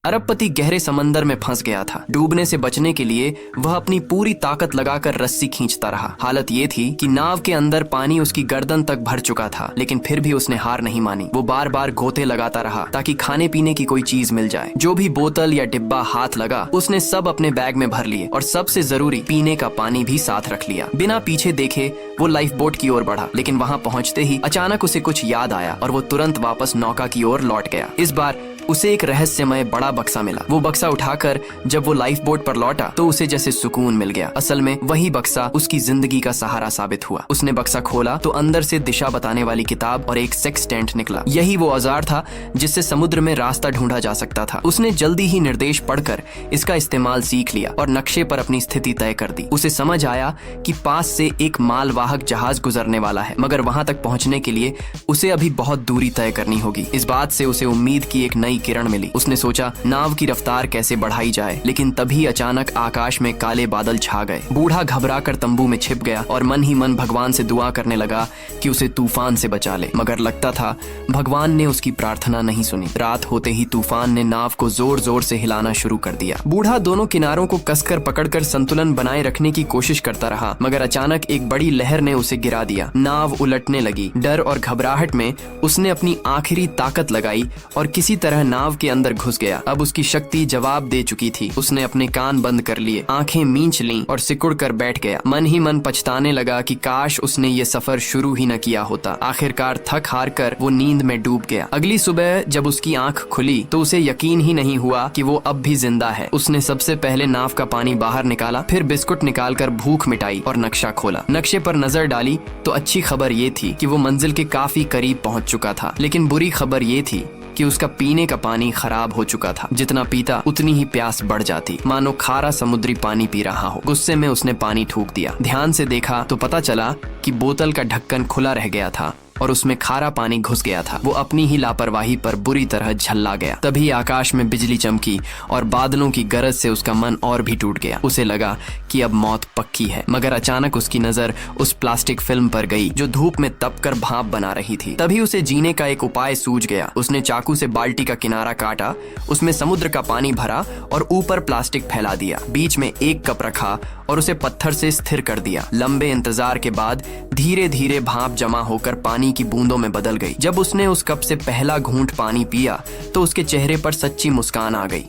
अरबपति गहरे समंदर में फंस गया था। डूबने से बचने के लिए वह अपनी पूरी ताकत लगाकर रस्सी खींचता रहा। हालत ये थी कि नाव के अंदर पानी उसकी गर्दन तक भर चुका था, लेकिन फिर भी उसने हार नहीं मानी। वो बार बार गोते लगाता रहा ताकि खाने पीने की कोई चीज मिल जाए। जो भी बोतल या डिब्बा हाथ लगा उसने सब अपने बैग में भर लिए और सबसे जरूरी पीने का पानी भी साथ रख लिया। बिना पीछे देखे वो लाइफ बोट की ओर बढ़ा, लेकिन वहाँ पहुँचते ही अचानक उसे कुछ याद आया और वो तुरंत वापस नौका की ओर लौट गया। इस बार उसे एक रहस्यमय बड़ा बक्सा मिला। वो बक्सा उठाकर जब वो लाइफ बोट पर लौटा तो उसे जैसे सुकून मिल गया। असल में वही बक्सा उसकी जिंदगी का सहारा साबित हुआ। उसने बक्सा खोला तो अंदर से दिशा बताने वाली किताब और एक सेक्सटेंट निकला। यही वो औजार था जिससे समुद्र में रास्ता ढूंढा जा सकता था। उसने जल्दी ही निर्देश पढ़कर इसका इस्तेमाल सीख लिया और नक्शे पर अपनी स्थिति तय कर दी। उसे समझ आया कि पास से एक मालवाहक जहाज गुजरने वाला है, मगर वहां तक पहुंचने के लिए उसे अभी बहुत दूरी तय करनी होगी। इस बात से उसे उम्मीद की एक नई किरण मिली। उसने सोचा नाव की रफ्तार कैसे बढ़ाई जाए, लेकिन तभी अचानक आकाश में काले बादल छा गए। बूढ़ा घबराकर तंबू में छिप गया और मन ही मन भगवान से दुआ करने लगा कि उसे तूफान से बचा ले, मगर लगता था भगवान ने उसकी प्रार्थना नहीं सुनी। रात होते ही तूफान ने नाव को जोर जोर से हिलाना शुरू कर दिया। बूढ़ा दोनों किनारों को कसकर पकड़कर संतुलन बनाए रखने की कोशिश करता रहा, मगर अचानक एक बड़ी लहर ने उसे गिरा दिया। नाव उलटने लगी। डर और घबराहट में उसने अपनी आखिरी ताकत लगाई और किसी तरह नाव के अंदर घुस गया। अब उसकी शक्ति जवाब दे चुकी थी। उसने अपने कान बंद कर लिए, आंखें मींच लीं और सिकुड़ कर बैठ गया। मन ही मन पछताने लगा कि काश उसने ये सफर शुरू ही न किया होता। आखिरकार थक हार कर वो नींद में डूब गया। अगली सुबह जब उसकी आंख खुली तो उसे यकीन ही नहीं हुआ कि वो अब भी जिंदा है। उसने सबसे पहले नाव का पानी बाहर निकाला, फिर बिस्कुट निकालकर भूख मिटाई और नक्शा खोला। नक्शे पर नजर डाली तो अच्छी खबर ये थी कि वो मंजिल के काफी करीब पहुंच चुका था, लेकिन बुरी खबर ये थी कि उसका पीने का पानी खराब हो चुका था। जितना पीता उतनी ही प्यास बढ़ जाती, मानो खारा समुद्री पानी पी रहा हो। गुस्से में उसने पानी थूक दिया। ध्यान से देखा तो पता चला कि बोतल का ढक्कन खुला रह गया था और उसमें खारा पानी घुस गया था। वो अपनी ही लापरवाही पर बुरी तरह झल्ला गया। तभी आकाश में बिजली चमकी और बादलों की गरज से उसका मन और भी टूट गया। उसे लगा कि अब मौत पक्की है, मगर अचानक उसकी नजर उस प्लास्टिक फिल्म पर गई जो धूप में तपकर भाप बना रही थी। तभी उसे जीने का एक उपाय सूझ गया। उसने चाकू से बाल्टी का किनारा काटा, उसमें समुद्र का पानी भरा और ऊपर प्लास्टिक फैला दिया। बीच में एक कप रखा और उसे पत्थर से स्थिर कर दिया। लंबे इंतजार के बाद धीरे धीरे भाप जमा होकर पानी की बूंदों में बदल गई। जब उसने उस कप से पहला घूंट पानी पिया तो उसके चेहरे पर सच्ची मुस्कान आ गई।